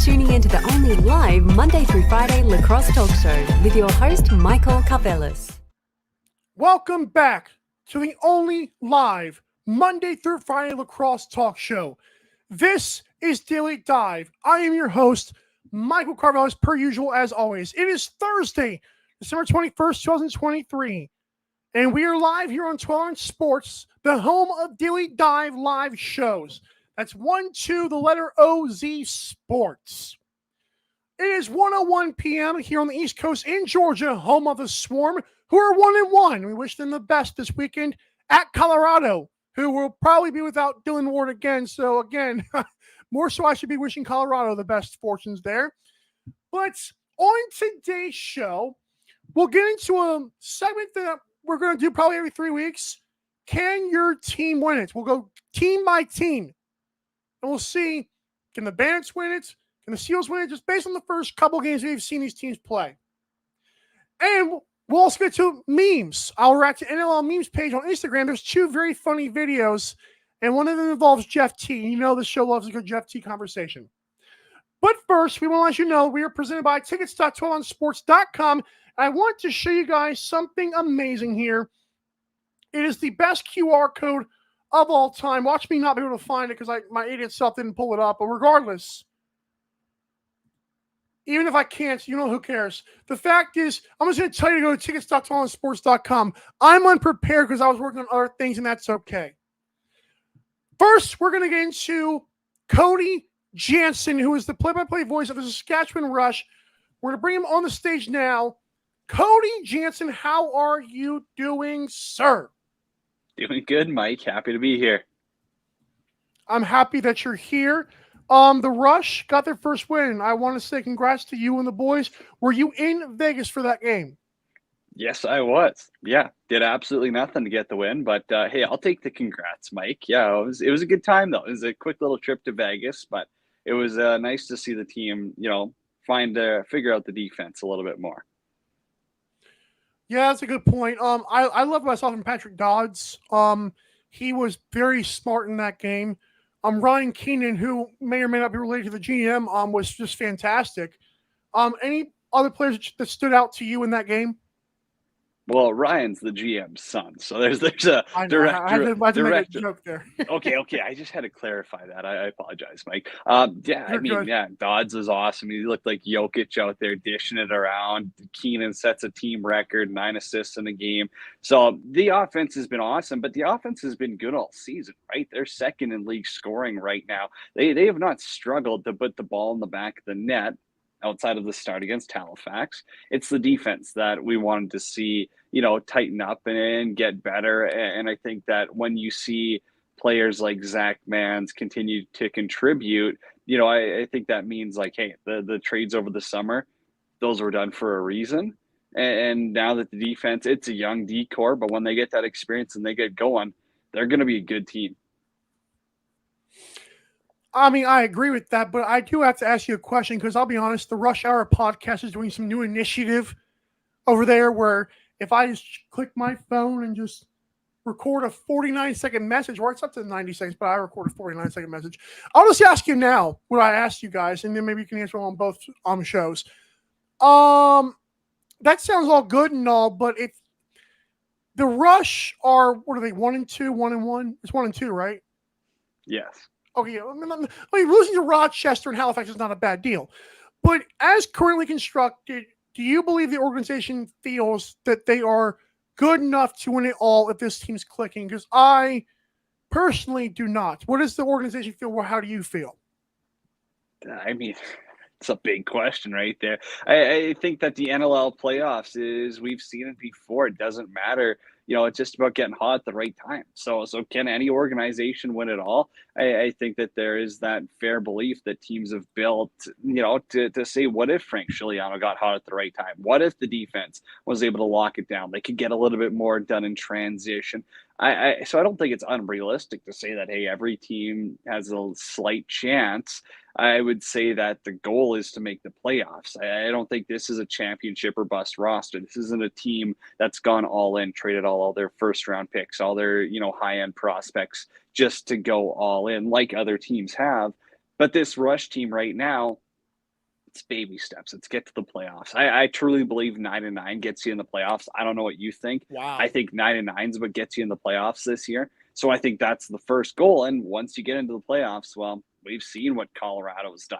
tuning into the only live Monday through Friday Lacrosse Talk Show with your host, Michael Carvelis. Welcome back to the only live Monday through Friday Lacrosse Talk Show. This is Daily Dive. I am your host, Michael Carvelis, per usual, as always. It is Thursday, December 21st, 2023, and we are live here on 12-Inch Sports, the home of Daily Dive live shows. That's 12, the letter O-Z Sports. It is 1:01 p.m. here on the East Coast in Georgia, home of the Swarm, who are 1-1. We wish them the best this weekend at Colorado, who will probably be without Dylan Ward again. So again, more so I should be wishing Colorado the best fortunes there. But on today's show, we'll get into a segment that we're going to do probably every 3 weeks. Can your team win it? We'll go team by team. And we'll see, can the Bandits win it? Can the Seals win it? Just based on the first couple games we've seen these teams play. And we'll also get to memes. I'll react to NLL memes page on Instagram. There's two very funny videos, and one of them involves Jeff T. You know the show loves a good Jeff T conversation. But first, we want to let you know we are presented by tickets.12onsports.com. I want to show you guys something amazing here. It is the best QR code of all time. Watch me not be able to find it because my idiot self didn't pull it up. But regardless, even if I can't, you know, who cares? The fact is, I'm just going to tell you to go to tickets.12onsports.com. I'm unprepared because I was working on other things, and that's okay. First, we're going to get into Cody Jansen, who is the play-by-play voice of the Saskatchewan Rush. We're going to bring him on the stage now. Cody Jansen, how are you doing, sir? Doing good, Mike. Happy to be here. I'm happy that you're here. The Rush got their first win. I want to say congrats to you and the boys. Were you in Vegas for that game? Yes, I was. Yeah, did absolutely nothing to get the win, but hey, I'll take the congrats, Mike. Yeah, it was a good time though. It was a quick little trip to Vegas, but it was nice to see the team, figure out the defense a little bit more. Yeah, that's a good point. I love what I saw from Patrick Dodds. He was very smart in that game. Ryan Keenan, who may or may not be related to the GM, was just fantastic. Any other players that stood out to you in that game? Well, Ryan's the GM's son, so there's a director. I had to make a joke there. Okay. I just had to clarify that. I apologize, Mike. You're good. Dodds was awesome. He looked like Jokic out there dishing it around. Keenan sets a team record, 9 assists in a game. So the offense has been awesome, but the offense has been good all season, right? They're second in league scoring right now. They have not struggled to put the ball in the back of the net outside of the start against Halifax. It's the defense that we wanted to see, tighten up and get better. And I think that when you see players like Zach Mans continue to contribute, I think that means like, hey, the trades over the summer, those were done for a reason. And now that the defense, it's a young D-core, but when they get that experience and they get going, they're going to be a good team. I mean, I agree with that, but I do have to ask you a question because I'll be honest, the Rush Hour podcast is doing some new initiative over there where if I just click my phone and just record a 49-second message, or it's up to 90 seconds, but I record a 49-second message. I'll just ask you now what I asked you guys, and then maybe you can answer on both shows. That sounds all good and all, but if the Rush are, what are they, 1-2, 1-1? It's 1-2, right? Yes. Okay, I mean, losing to Rochester and Halifax is not a bad deal. But as currently constructed, do you believe the organization feels that they are good enough to win it all if this team's clicking? Because I personally do not. What does the organization feel? Well, how do you feel? I mean, it's a big question right there. I think that the NLL playoffs is, we've seen it before. It doesn't matter. It's just about getting hot at the right time. So can any organization win it all? I think that there is that fair belief that teams have built, to say, what if Frank Scigliano got hot at the right time? What if the defense was able to lock it down? They could get a little bit more done in transition. So I don't think it's unrealistic to say that, hey, every team has a slight chance. I would say that the goal is to make the playoffs. I don't think this is a championship or bust roster. This isn't a team that's gone all in, traded all their first round picks, all their, high end prospects just to go all in like other teams have. But this Rush team right now, It's baby steps. Let's get to the playoffs. I truly believe 9-9 gets you in the playoffs. I don't know what you think. Wow. I think 9-9 is what gets you in the playoffs this year. So I think that's the first goal. And once you get into the playoffs, well, we've seen what Colorado's done.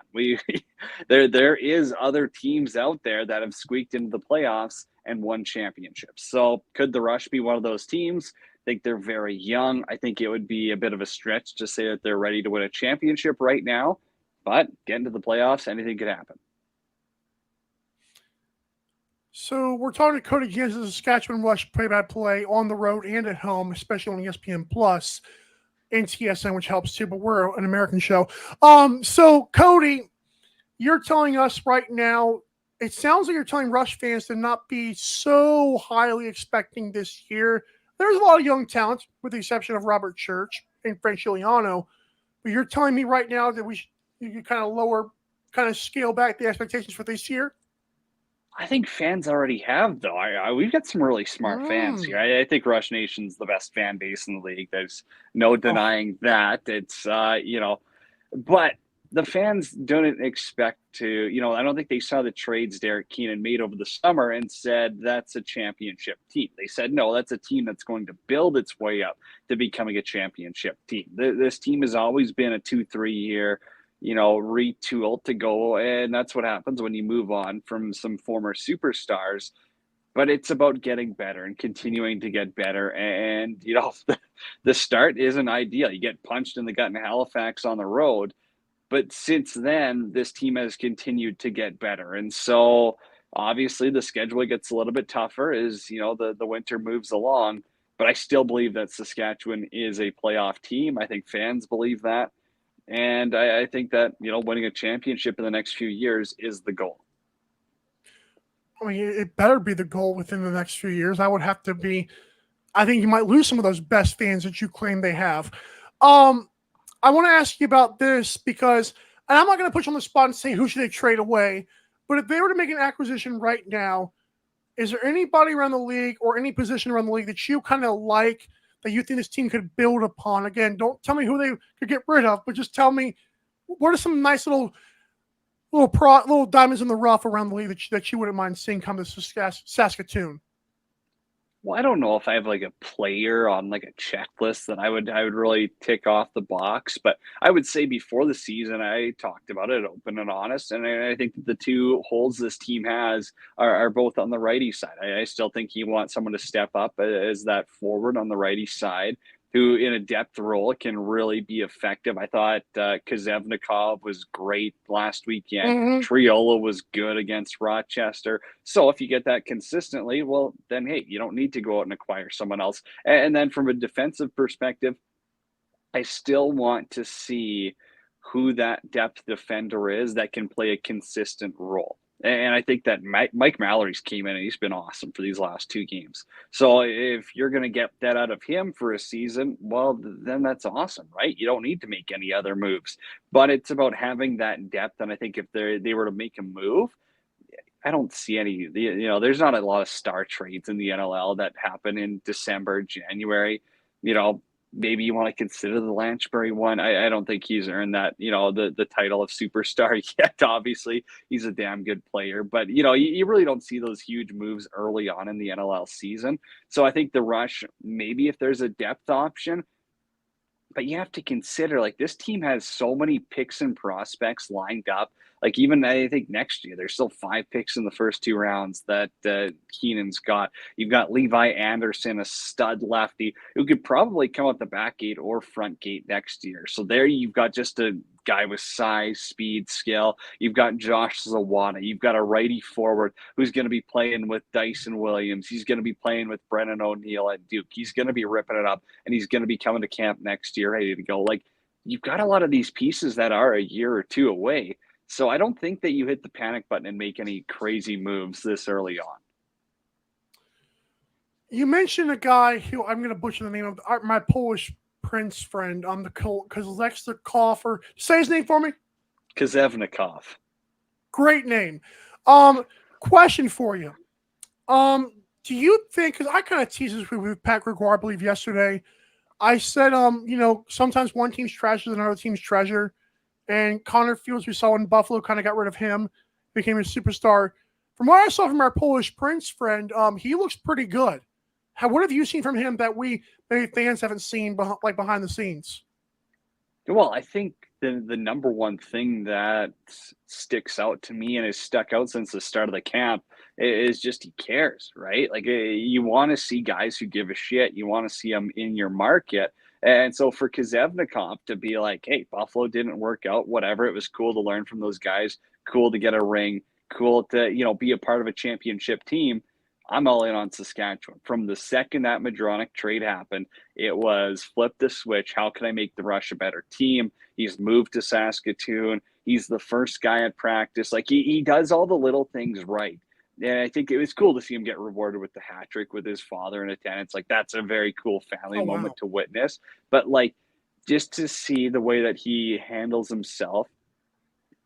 There is other teams out there that have squeaked into the playoffs and won championships. So could the Rush be one of those teams? I think they're very young. I think it would be a bit of a stretch to say that they're ready to win a championship right now. But get into the playoffs, anything could happen. So we're talking to Cody Jansen, the Saskatchewan Rush play-by-play on the road and at home, especially on ESPN Plus and TSN, which helps too, but we're an American show. So Cody, you're telling us right now, it sounds like you're telling Rush fans to not be so highly expecting this year. There's a lot of young talent, with the exception of Robert Church and Frank Giuliano, but you're telling me right now that you kind of scale back the expectations for this year? I think fans already have, though. We've got some really smart fans here. I think Rush Nation's the best fan base in the league. There's no denying that. It's, but the fans don't expect to, I don't think they saw the trades Derek Keenan made over the summer and said, that's a championship team. They said, no, that's a team that's going to build its way up to becoming a championship team. This team has always been a 2-3 year retool to go. And that's what happens when you move on from some former superstars. But it's about getting better and continuing to get better. And, the start isn't ideal. You get punched in the gut in Halifax on the road. But since then, this team has continued to get better. And so obviously the schedule gets a little bit tougher as, the winter moves along. But I still believe that Saskatchewan is a playoff team. I think fans believe that. And I think that, winning a championship in the next few years is the goal. I mean, it better be the goal within the next few years. I think you might lose some of those best fans that you claim they have. I want to ask you about this because, and I'm not going to put you on the spot and say who should they trade away, but if they were to make an acquisition right now, is there anybody around the league or any position around the league that you kind of like, that you think this team could build upon? Again, don't tell me who they could get rid of, but just tell me what are some nice little diamonds in the rough around the league that you wouldn't mind seeing come to Saskatoon. Well, I don't know if I have like a player on like a checklist that I would really tick off the box, but I would say before the season, I talked about it open and honest. And I think that the two holes this team has are both on the righty side. I still think you want someone to step up as that forward on the righty side, who in a depth role can really be effective. I thought Kozevnikov was great last weekend. Mm-hmm. Triola was good against Rochester. So if you get that consistently, well, then, hey, you don't need to go out and acquire someone else. And then from a defensive perspective, I still want to see who that depth defender is that can play a consistent role. And I think that Mike Mallory's came in and he's been awesome for these last two games. So if you're going to get that out of him for a season, well, then that's awesome, right? You don't need to make any other moves. But it's about having that depth. And I think if they were to make a move, I don't see any, there's not a lot of star trades in the NLL that happen in December, January. Maybe you want to consider the Lanchbury one. I don't think he's earned that, the title of superstar yet. Obviously, he's a damn good player. But, you really don't see those huge moves early on in the NLL season. So I think the Rush, maybe if there's a depth option, but you have to consider, like, this team has so many picks and prospects lined up. Like, even I think next year, there's still 5 picks in the first 2 rounds that Keenan's got. You've got Levi Anderson, a stud lefty, who could probably come out the back gate or front gate next year. So there you've got just a guy with size, speed, skill. You've got Josh Zawada. You've got a righty forward who's going to be playing with Dyson Williams. He's going to be playing with Brennan O'Neill at Duke. He's going to be ripping it up, and he's going to be coming to camp next year ready to go. Like, you've got a lot of these pieces that are a year or 2 away. So I don't think that you hit the panic button and make any crazy moves this early on. You mentioned a guy who I'm going to butcher the name of, my Polish Prince friend on the Colt, Kozlekov, or say his name for me. Kozevnikov. Great name. Question for you. Do you think, because I kind of teased this with Pat Gregoire, I believe yesterday, I said, sometimes one team's trash is another team's treasure. And Connor Fields, we saw in Buffalo, kind of got rid of him. became a superstar. From what I saw from our Polish Prince friend, he looks pretty good. What have you seen from him that we maybe fans haven't seen behind the scenes? Well, I think the number one thing that sticks out to me and has stuck out since the start of the camp is just he cares, right? Like you want to see guys who give a shit. You want to see them in your market. And so for Kazevnikov to be like, hey, Buffalo didn't work out, whatever. It was cool to learn from those guys. Cool to get a ring. Cool to, be a part of a championship team. I'm all in on Saskatchewan. From the second that Madronic trade happened, it was flip the switch. How can I make the Rush a better team? He's moved to Saskatoon. He's the first guy at practice. Like he does all the little things right. And I think it was cool to see him get rewarded with the hat trick with his father in attendance. Like that's a very cool family moment to witness. But like just to see the way that he handles himself,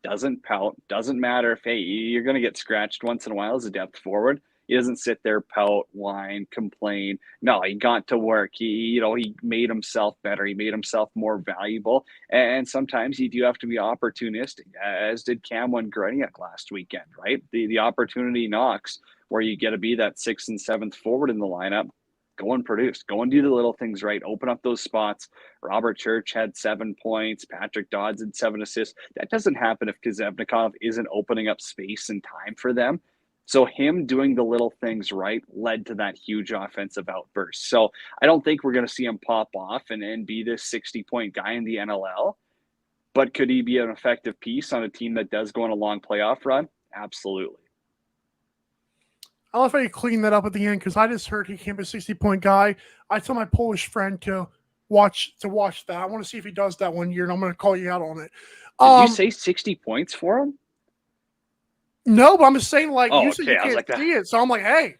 doesn't pout, doesn't matter if, hey, you're going to get scratched once in a while as a depth forward. He doesn't sit there, pout, whine, complain. No, he got to work. He made himself better. He made himself more valuable. And sometimes you do have to be opportunistic, as did Cameron Greniak last weekend, right? The opportunity knocks where you get to be that 6th and 7th forward in the lineup. Go and produce. Go and do the little things right. Open up those spots. Robert Church had 7 points. Patrick Dodds had 7 assists. That doesn't happen if Kazevnikov isn't opening up space and time for them. So him doing the little things right led to that huge offensive outburst. So I don't think we're going to see him pop off and be this 60-point guy in the NLL. But could he be an effective piece on a team that does go on a long playoff run? Absolutely. I love how you clean that up at the end because I just heard he became a 60-point guy. I told my Polish friend to watch that. I want to see if he does that one year, and I'm going to call you out on it. Did you say 60 points for him? No, but I'm just saying, you said you I was can't see it. So I'm like, hey,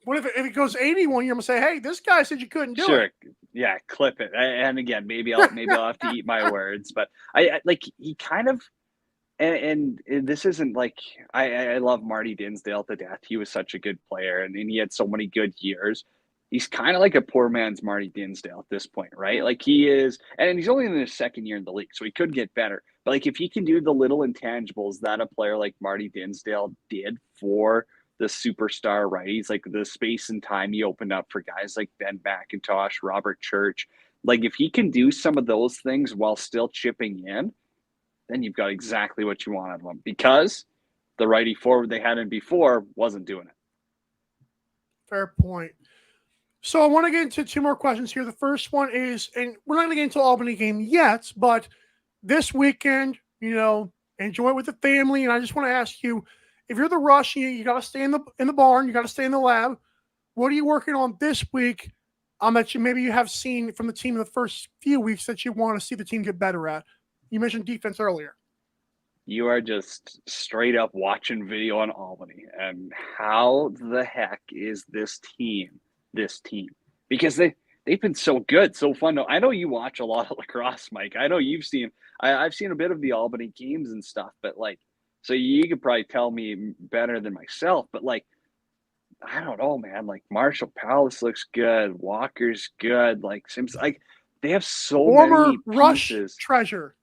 what if it goes 81 year? I'm going to say, hey, this guy said you couldn't do it. Sure. Yeah, clip it. And again, maybe I'll have to eat my words. But I like he kind of and this isn't like I love Marty Dinsdale to death. He was such a good player and he had so many good years. He's kind of like a poor man's Marty Dinsdale at this point, right? Like he is, and he's only in his second year in the league, so he could get better. But like if he can do the little intangibles that a player like Marty Dinsdale did for the superstar righties, like the space and time he opened up for guys like Ben McIntosh, Robert Church, like if he can do some of those things while still chipping in, then you've got exactly what you want out of him because the righty forward they had in before wasn't doing it. Fair point. So I want to get into 2 more questions here. The first one is, and we're not going to get into the Albany game yet, but this weekend, enjoy it with the family. And I just want to ask you, if you're the Rush, you got to stay in the barn, you got to stay in the lab. What are you working on this week that you have seen from the team in the first few weeks that you want to see the team get better at? You mentioned defense earlier. You are just straight up watching video on Albany. And how the heck is this team? Because they've been so good, so fun. I know you watch a lot of lacrosse, Mike. I know you've seen I've seen a bit of the Albany games and stuff, but so you could probably tell me better than myself, but I don't know, man. Marshall Palace looks good, Walker's good, seems like they have so many Rush pieces. Treasure.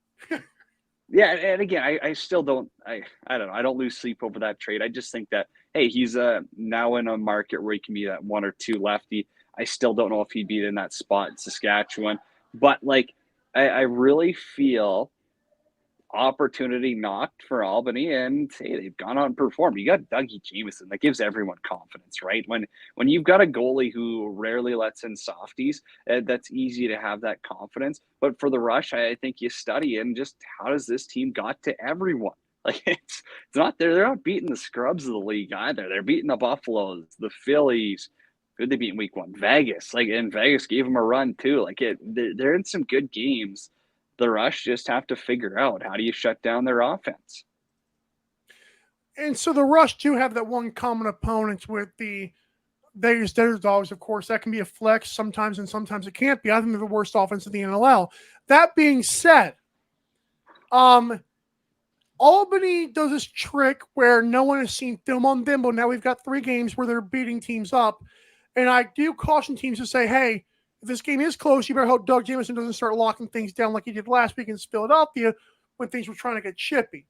Yeah, and again, I still don't I don't know. I don't lose sleep over that trade. I just think that hey, he's now in a market where he can be that 1 or 2 lefty. I still don't know if he'd be in that spot in Saskatchewan, but I really feel opportunity knocked for Albany, and hey, they've gone out and performed. You got Dougie Jameson, that gives everyone confidence, right? When you've got a goalie who rarely lets in softies, that's easy to have that confidence. But for the Rush, I think you study and just how does this team got to everyone? It's not they're not beating the scrubs of the league either. They're beating the Buffaloes, the Phillies. Who'd they beat in week 1? Vegas. And Vegas gave them a run too. They're in some good games. The Rush just have to figure out how do you shut down their offense. And so the Rush do have that one common opponent with the Vegas Desert Dogs, of course. That can be a flex sometimes, and sometimes it can't be. I think they're the worst offense in the NLL. That being said, Albany does this trick where no one has seen film on them, but now we've got 3 games where they're beating teams up. And I do caution teams to say, hey, if this game is close, you better hope Doug Jameson doesn't start locking things down like he did last week in Philadelphia when things were trying to get chippy.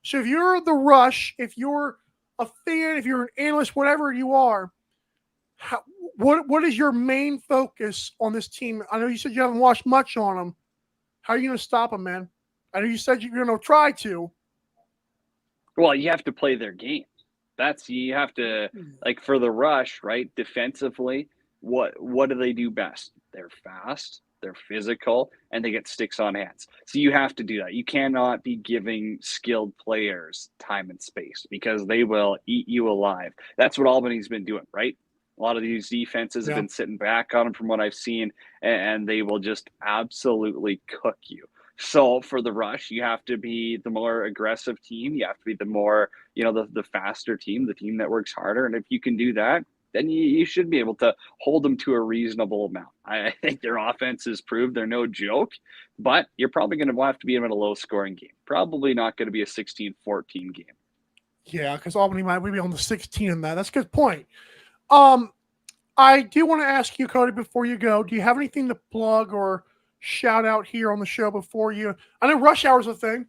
So if you're the Rush, if you're a fan, if you're an analyst, whatever you are, how, what is your main focus on this team? I know you said you haven't watched much on them. How are you going to stop them, man? I know you said you're going to try to. Well, you have to play their game. You have to, like, for the Rush, right? Defensively, what do they do best? They're fast, they're physical, and they get sticks on hands. So you have to do that. You cannot be giving skilled players time and space because they will eat you alive. That's what Albany's been doing, right? A lot of these defenses have Yeah. been sitting back on them from what I've seen, and they will just absolutely cook you. So for the Rush, you have to be the more aggressive team. You have to be the more, the faster team, the team that works harder. And if you can do that, then you should be able to hold them to a reasonable amount. I think their offense has proved they're no joke, but you're probably going to have to be in a low scoring game. Probably not going to be a 16-14 game. Yeah, because Albany might be on the 16 in that. That's a good point. I do want to ask you, Cody, before you go, do you have anything to plug or shout out here on the show before you? I know Rush Hour's a thing.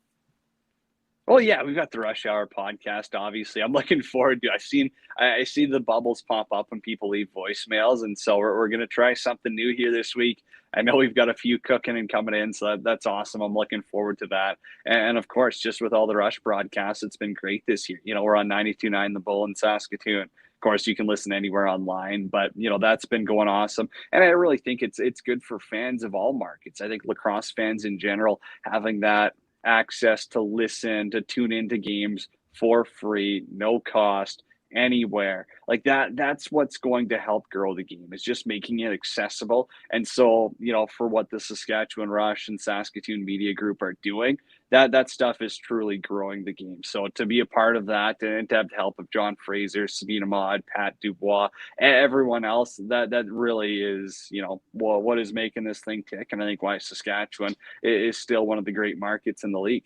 Well, yeah, we've got the Rush Hour podcast. Obviously, I'm looking forward to. I see the bubbles pop up when people leave voicemails, and so we're going to try something new here this week. I know we've got a few cooking and coming in, so that's awesome. I'm looking forward to that. And of course, just with all the Rush broadcasts, it's been great this year. We're on 92.9 The Bull in Saskatoon. Of course, you can listen anywhere online, but that's been going awesome. And I really think it's good for fans of all markets. I think lacrosse fans in general having that access to listen, to tune into games for free, no cost, anywhere. Like that's what's going to help grow the game, is just making it accessible. And so, for what the Saskatchewan Rush and Saskatoon Media Group are doing, that stuff is truly growing the game. So to be a part of that and to have the help of John Fraser, Sabine Ahmad, Pat Dubois, everyone else, that really is, what is making this thing tick. And I think why Saskatchewan is still one of the great markets in the league.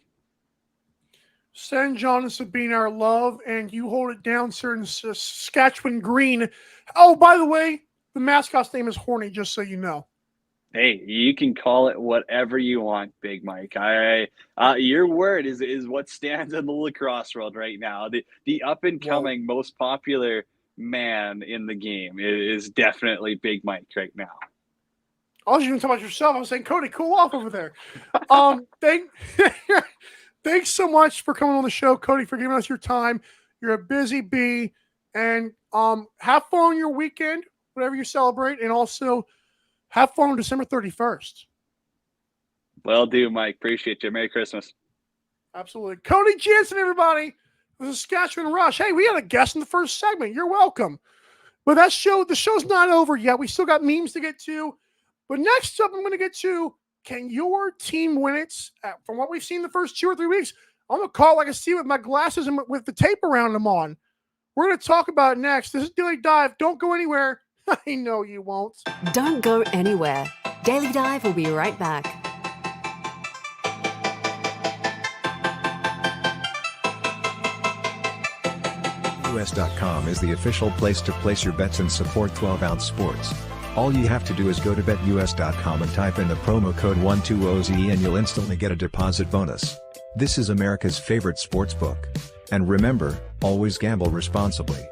Send John and Sabine our love, and you hold it down, sir, in Saskatchewan Green. Oh, by the way, the mascot's name is Horny, just so you know. Hey, you can call it whatever you want, Big Mike. Your word is what stands in the lacrosse world right now. The up and coming most popular man in the game is definitely Big Mike right now. I was even talking about yourself. I was saying, Cody, cool off over there. Thanks so much for coming on the show, Cody, for giving us your time. You're a busy bee, and have fun on your weekend, whatever you celebrate, and also have fun on December 31st. Will do, Mike. Appreciate you. Merry Christmas. Absolutely. Cody Jansen, everybody. The Saskatchewan Rush. Hey, we had a guest in the first segment. You're welcome. But the show's not over yet. We still got memes to get to. But next up, I'm going to get to, can your team win it? From what we've seen the first 2 or 3 weeks, I'm going to call it like I see with my glasses and with the tape around them on. We're going to talk about it next. This is Daily Dive. Don't go anywhere. I know you won't. Don't go anywhere. Daily Dive will be right back. BetUS.com is the official place to place your bets and support 12-ounce sports. All you have to do is go to BetUS.com and type in the promo code 120Z and you'll instantly get a deposit bonus. This is America's favorite sports book. And remember, always gamble responsibly.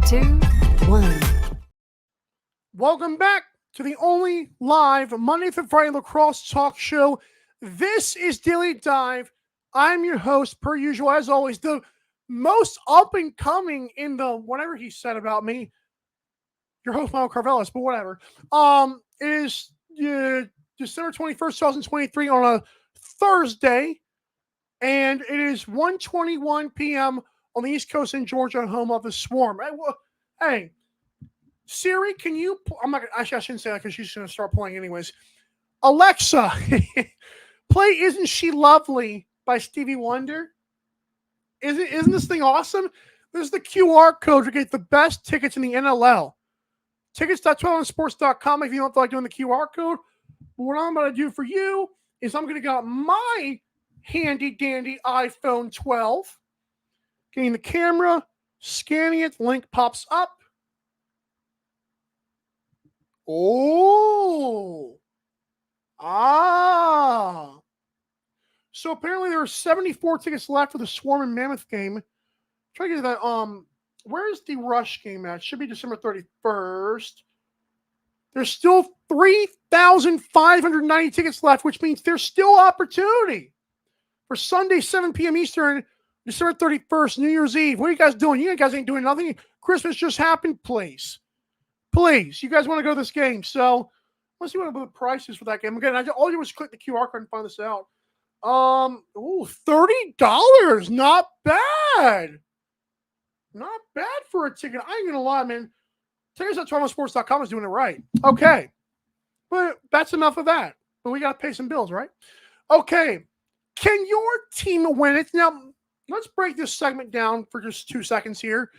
2, 1. Welcome back to the only live Monday through Friday lacrosse talk show. This is Daily Dive. I'm your host, per usual, as always, the most up and coming in the whatever he said about me. Your host, Michael Carvelis, but whatever. It is December 21st, 2023 on a Thursday, and it is 1:21 p.m. on the East Coast in Georgia, home of the Swarm. Hey, Siri, can you? I'm not. Actually, I shouldn't say that because she's going to start playing anyways. Alexa, play "Isn't She Lovely" by Stevie Wonder. Isn't this thing awesome? This is the QR code to get the best tickets in the NLL. Tickets.12sports.com if you don't feel like doing the QR code. But what I'm going to do for you is I'm going to get out my handy dandy iPhone 12, getting the camera, scanning it, link pops up. Oh. So apparently there are 74 tickets left for the Swarm and Mammoth game. Try to get that. Where's the Rush game at? Should be December 31st. There's still 3,590 tickets left, which means there's still opportunity for Sunday, 7 p.m. Eastern, December 31st, New Year's Eve. What are you guys doing? You guys ain't doing nothing. Christmas just happened, please. Please. You guys want to go to this game. So let's see what the price is for that game. Again, all you do is click the QR code and find this out. $30. Not bad. Not bad for a ticket. I ain't gonna lie, man. Tickets.torontosports.com is doing it right. Okay. But that's enough of that. But we gotta pay some bills, right? Okay. Can your team win it? Now, let's break this segment down for just 2 seconds here.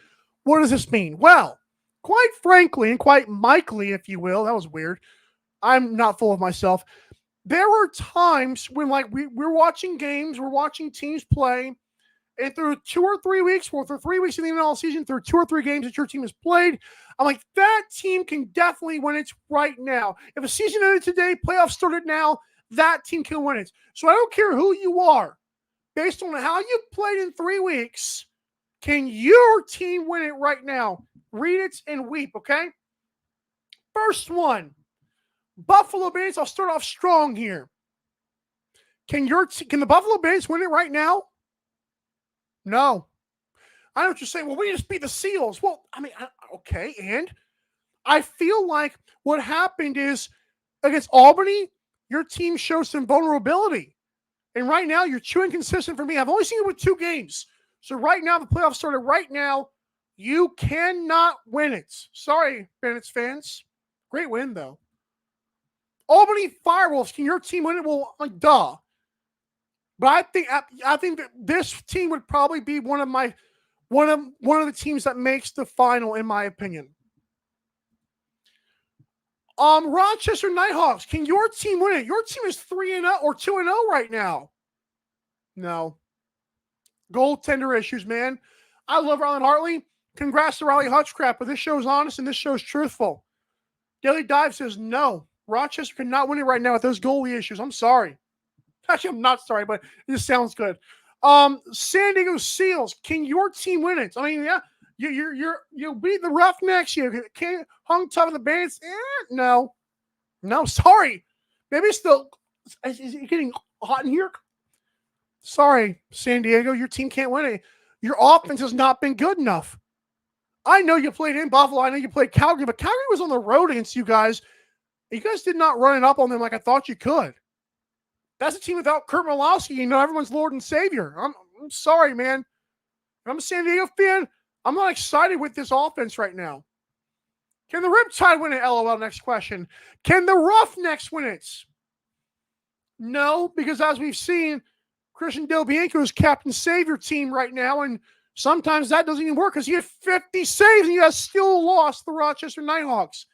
What does this mean? Well, quite frankly, and quite Mikely, if you will, that was weird. I'm not full of myself. There were times when, like, we're watching games, we're watching teams play, and through 2 or 3 weeks, or through 3 weeks in the NL season, through 2 or 3 games that your team has played, I'm like, that team can definitely win it right now. If a season ended today, playoffs started now, that team can win it. So I don't care who you are. Based on how you played in 3 weeks, can your team win it right now? Read it and weep, okay? First one. Buffalo Bandits, I'll start off strong here. Can the Buffalo Bandits win it right now? No. I know what you're saying. Well, we just beat the Seals. Well, I mean, okay, and I feel like what happened is against Albany, your team showed some vulnerability. And right now, you're too inconsistent for me. I've only seen it with 2 games. So right now, the playoffs started right now. You cannot win it. Sorry, Bandits fans. Great win, though. Albany Firewolves, can your team win it? Well, like, duh. But I think that this team would probably be one of the teams that makes the final, in my opinion. Rochester Nighthawks, can your team win it? Your team is 3-0 or 2-0 right now. No. Goaltender issues, man. I love Riley Hartley. Congrats to Riley Hutchcraft, but this show's honest and this show's truthful. Daily Dive says no. Rochester cannot win it right now with those goalie issues. I'm sorry. Actually, I'm not sorry, but it just sounds good. San Diego Seals, can your team win it? I mean, yeah, you beat the Roughnecks. You can't hung tough of the Bandits. No, sorry. Maybe it's is it getting hot in here? Sorry, San Diego, your team can't win it. Your offense has not been good enough. I know you played in Buffalo. I know you played Calgary, but Calgary was on the road against you guys. You guys did not run it up on them like I thought you could. That's a team without Kurt Malowski. You know, everyone's Lord and Savior. I'm sorry, man. If I'm a San Diego fan, I'm not excited with this offense right now. Can the Riptide win it? LOL, next question. Can the Roughnecks win it? No, because as we've seen, Christian Del Bianco is captain savior team right now, and sometimes that doesn't even work because he had 50 saves and you guys still lost the Rochester Nighthawks.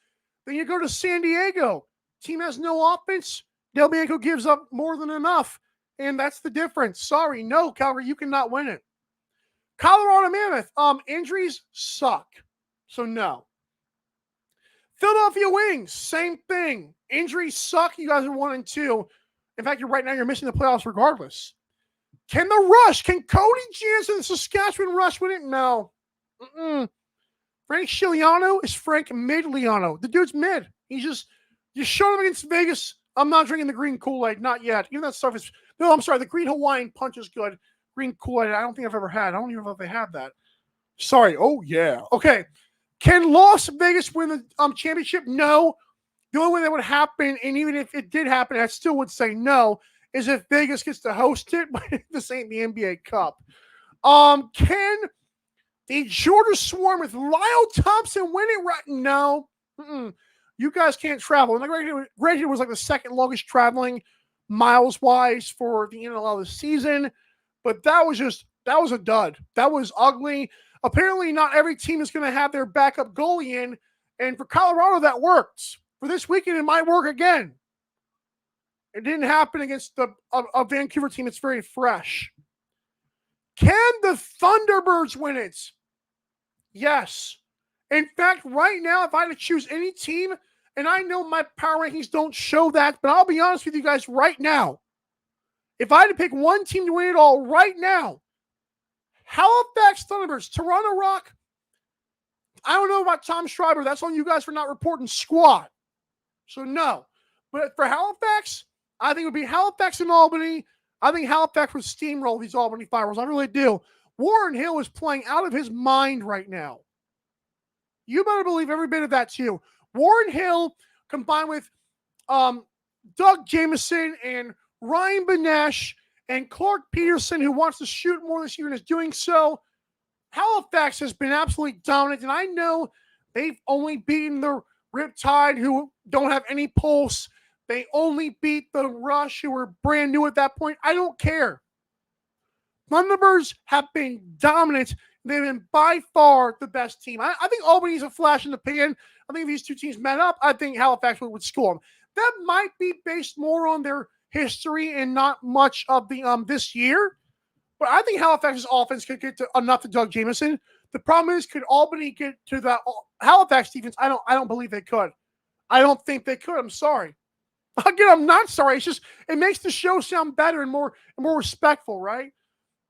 Then you go to San Diego. Team has no offense. Del Bianco gives up more than enough, and that's the difference. Sorry, no, Calgary, you cannot win it. Colorado Mammoth, injuries suck, so no. Philadelphia Wings, same thing. Injuries suck. You guys are 1-2. In fact, right now you're missing the playoffs regardless. Can the Rush, can Cody Jansen, the Saskatchewan Rush win it? No. Frank Scigliano is Frank Mid-Liano. The dude's mid. He's just you showed him against Vegas. I'm not drinking the green Kool-Aid, not yet. Even that stuff is no. I'm sorry. The green Hawaiian punch is good. Green Kool-Aid, I don't think I've ever had. I don't even know if they have that. Sorry. Oh yeah. Okay. Can Las Vegas win the championship? No. The only way that would happen, and even if it did happen, I still would say no, is if Vegas gets to host it, but this ain't the NBA Cup. Can the Georgia Swarm with Lyle Thompson win it? Right? No. You guys can't travel. And granted, it was like the second longest traveling miles-wise for the NLL this season, but that was a dud. That was ugly. Apparently, not every team is going to have their backup goalie in, and for Colorado, that worked. For this weekend, it might work again. It didn't happen against a Vancouver team that's very fresh. Can the Thunderbirds win it? Yes. In fact, right now, if I had to choose any team, and I know my power rankings don't show that, but I'll be honest with you guys right now. If I had to pick one team to win it all right now, Halifax Thunderbirds, Toronto Rock, I don't know about Tom Schreiber. That's on you guys for not reporting squad. So no. But for Halifax, I think it would be Halifax and Albany. I think Halifax would steamroll these Albany Fireballs. I really do. Warren Hill is playing out of his mind right now. You better believe every bit of that too. Warren Hill combined with Doug Jameson and Ryan Benesh and Clark Peterson, who wants to shoot more this year and is doing so. Halifax has been absolutely dominant, and I know they've only beaten the Riptide, who don't have any pulse. They only beat the Rush, who were brand new at that point. I don't care. Thunderbirds have been dominant. They've been by far the best team. I think Albany's a flash in the pan. I think if these two teams met up, I think Halifax would score them. That might be based more on their history and not much of the this year. But I think Halifax's offense could get to enough to Doug Jameson. The problem is, could Albany get to that Halifax defense? I don't believe they could. I don't think they could. I'm sorry. Again, I'm not sorry. It's just it makes the show sound better and more respectful, right?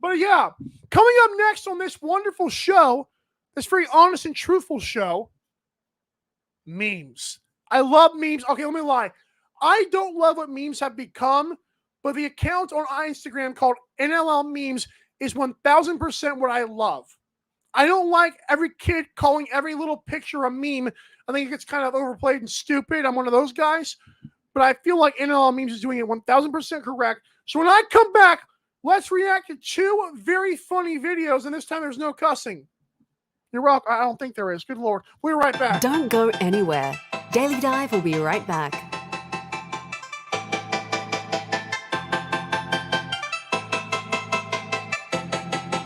But yeah, coming up next on this wonderful show, this very honest and truthful show, memes. I love memes. Okay, let me lie. I don't love what memes have become, but the account on Instagram called NLL Memes is 1000% what I love. I don't like every kid calling every little picture a meme. I think it gets kind of overplayed and stupid. I'm one of those guys. But I feel like NLL Memes is doing it 1000% correct. So when I come back, let's react to two very funny videos, and this time there's no cussing. You're welcome. I don't think there is. Good Lord. We'll be right back. Don't go anywhere. Daily Dive will be right back.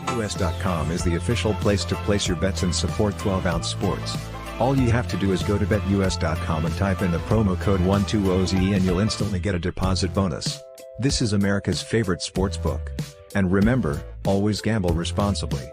BetUS.com is the official place to place your bets and support 12-ounce sports. All you have to do is go to BetUS.com and type in the promo code 120OZ and you'll instantly get a deposit bonus. This is America's favorite sports book. And remember, always gamble responsibly.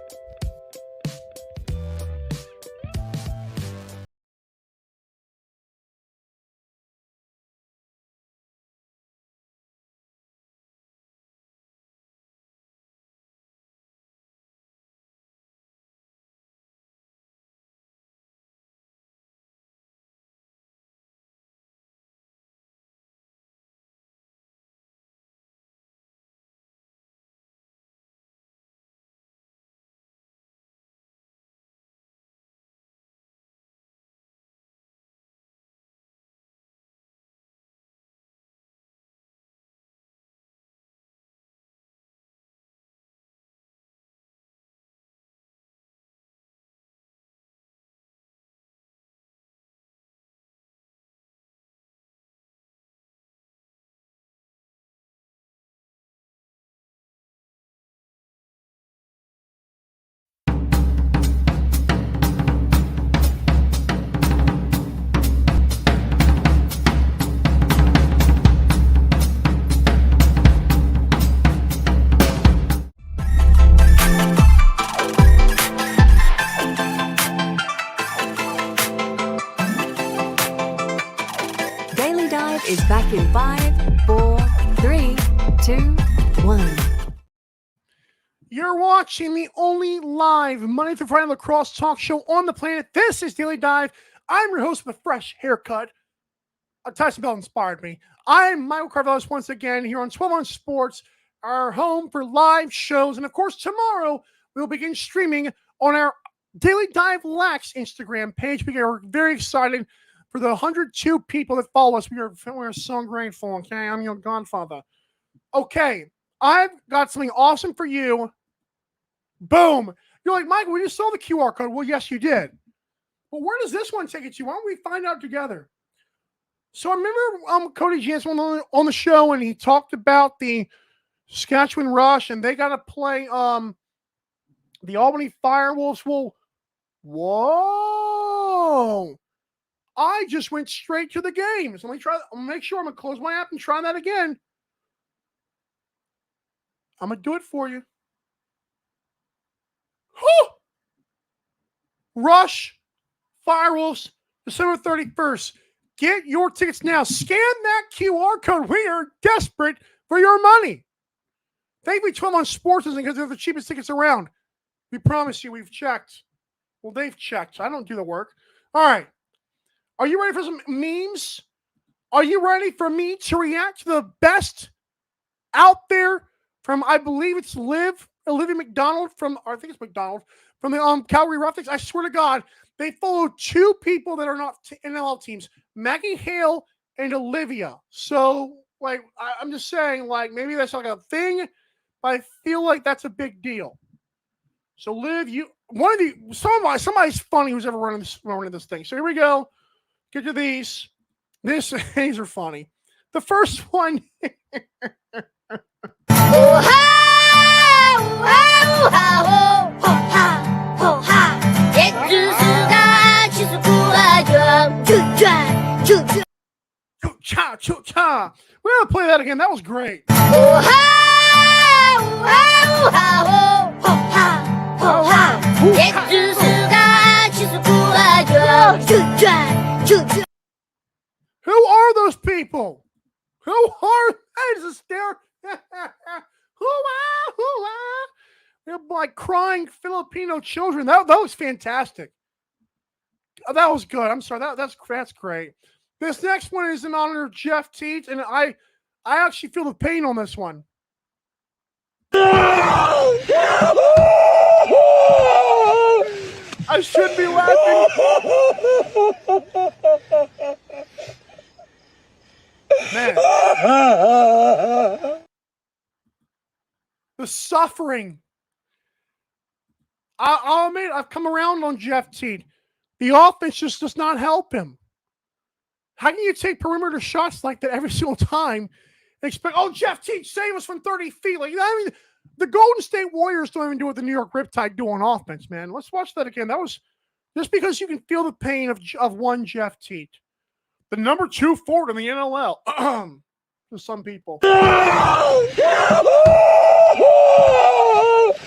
Is back in 5, 4, 3, 2, 1. You're You're watching the only live Monday through Friday lacrosse talk show on the planet. This is Daily Dive. I'm your host with a fresh haircut. Tyson Bell inspired me. I'm Michael Carvelis once again here on 12 on Sports, our home for live shows. And of course, tomorrow we'll begin streaming on our Daily Dive Lax Instagram page. We are very excited for the 102 people that follow us. We're so grateful, okay? I'm your godfather. Okay, I've got something awesome for you. Boom. You're like, Michael, we just saw the QR code. Well, yes, you did. But where does this one take you to? Why don't we find out together? So I remember Cody Jansen on the show, and he talked about the Saskatchewan Rush, and they got to play the Albany Firewolves. Well, whoa. I just went straight to the game. So let me try. I'll make sure I'm going to close my app and try that again. I'm going to do it for you. Whew! Rush, Firewolves, December 31st. Get your tickets now. Scan that QR code. We are desperate for your money. Thankfully, 12 on Sports isn't because they're the cheapest tickets around. We promise you we've checked. Well, they've checked. I don't do the work. All right. Are you ready for some memes? Are you ready for me to react to the best out there from, I believe it's Olivia McDonald from, or I think it's McDonald, from the Calgary Roughnecks? I swear to God, they follow two people that are not NLL teams, Maggie Hale and Olivia. So, like, I'm just saying, like, maybe that's like a thing, but I feel like that's a big deal. So, Liv, somebody's funny who's ever running this thing. So here we go. Get to these. These are funny. The first one. We're gonna play that again. That was great. Who are those people? Who are? That is a stare. They're like crying Filipino children. That was fantastic. That was good. I'm sorry. That's great. This next one is in honor of Jeff Teat, and I actually feel the pain on this one. I should be laughing. Man. The suffering. I'll admit, I've come around on Jeff Teat. The offense just does not help him. How can you take perimeter shots like that every single time and expect, oh, Jeff Teat, save us from 30 feet? Like, I mean, the Golden State Warriors don't even do what the New York Riptide do on offense, man. Let's watch that again. That was just because you can feel the pain of one Jeff Teat. The number 2 forward in the NLL. For some people.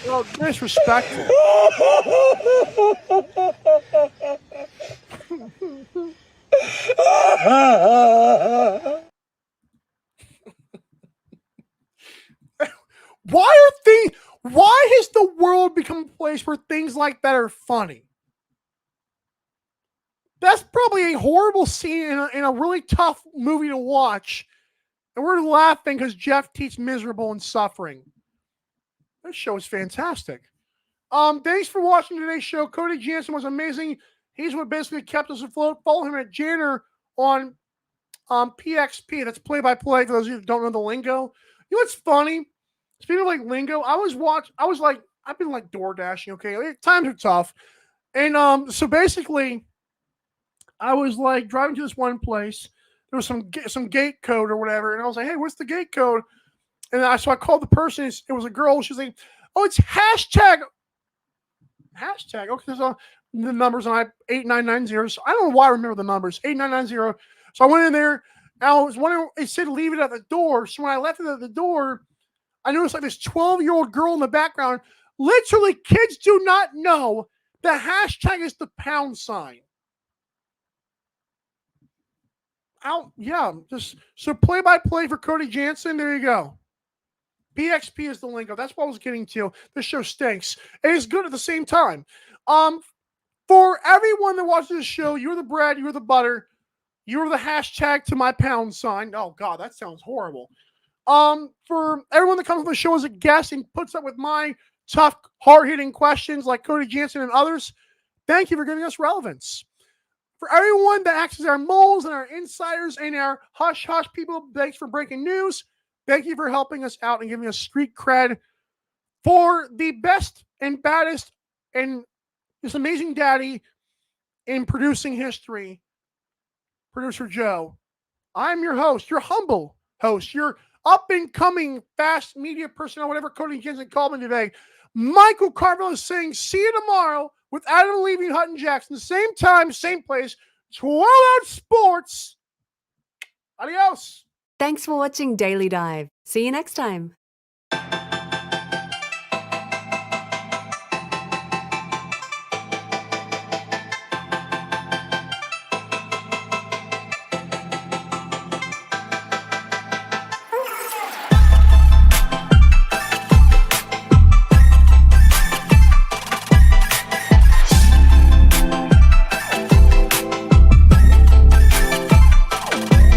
Well, disrespectful. Why has the world become a place where things like that are funny? That's probably a horrible scene in a really tough movie to watch. And we're laughing because Jeff Teat's miserable and suffering. This show is fantastic. Thanks for watching today's show. Cody Jansen was amazing. He's what basically kept us afloat. Follow him at Janner on PXP. That's play-by-play for those of you that don't know the lingo. You know what's funny? Speaking of like lingo, I've been like door dashing, okay? Times are tough. And so basically, I was like driving to this one place. There was some gate code or whatever. And I was like, hey, what's the gate code? And so I called the person. It was a girl. She's like, oh, it's hashtag. Okay, so the numbers on 8990. So I don't know why I remember the numbers. 8990. So I went in there. And I was wondering, it said leave it at the door. So when I left it at the door, I noticed like this 12-year-old girl in the background. Literally, kids do not know the hashtag is the pound sign. Yeah, just so play-by-play for Cody Jansen. There you go. BXP is the lingo. That's what I was getting to. This show stinks. It is good at the same time. For everyone that watches this show, you're the bread, you're the butter, you're the hashtag to my pound sign. Oh God, that sounds horrible. For everyone that comes on the show as a guest and puts up with my tough, hard-hitting questions like Cody Jansen and others, thank you for giving us relevance. For everyone that acts as our moles and our insiders and our hush-hush people, thanks for breaking news. Thank you for helping us out and giving us street cred. For the best and baddest and this amazing daddy in producing history, Producer Joe, I'm your host, your humble host, your up-and-coming fast media personnel, whatever Cody Jensen called me today. Michael Carville is saying, see you tomorrow with Adam Levy and Hutton Jackson. Same time, same place, 12 Out Sports. Adios. Thanks for watching Daily Dive. See you next time.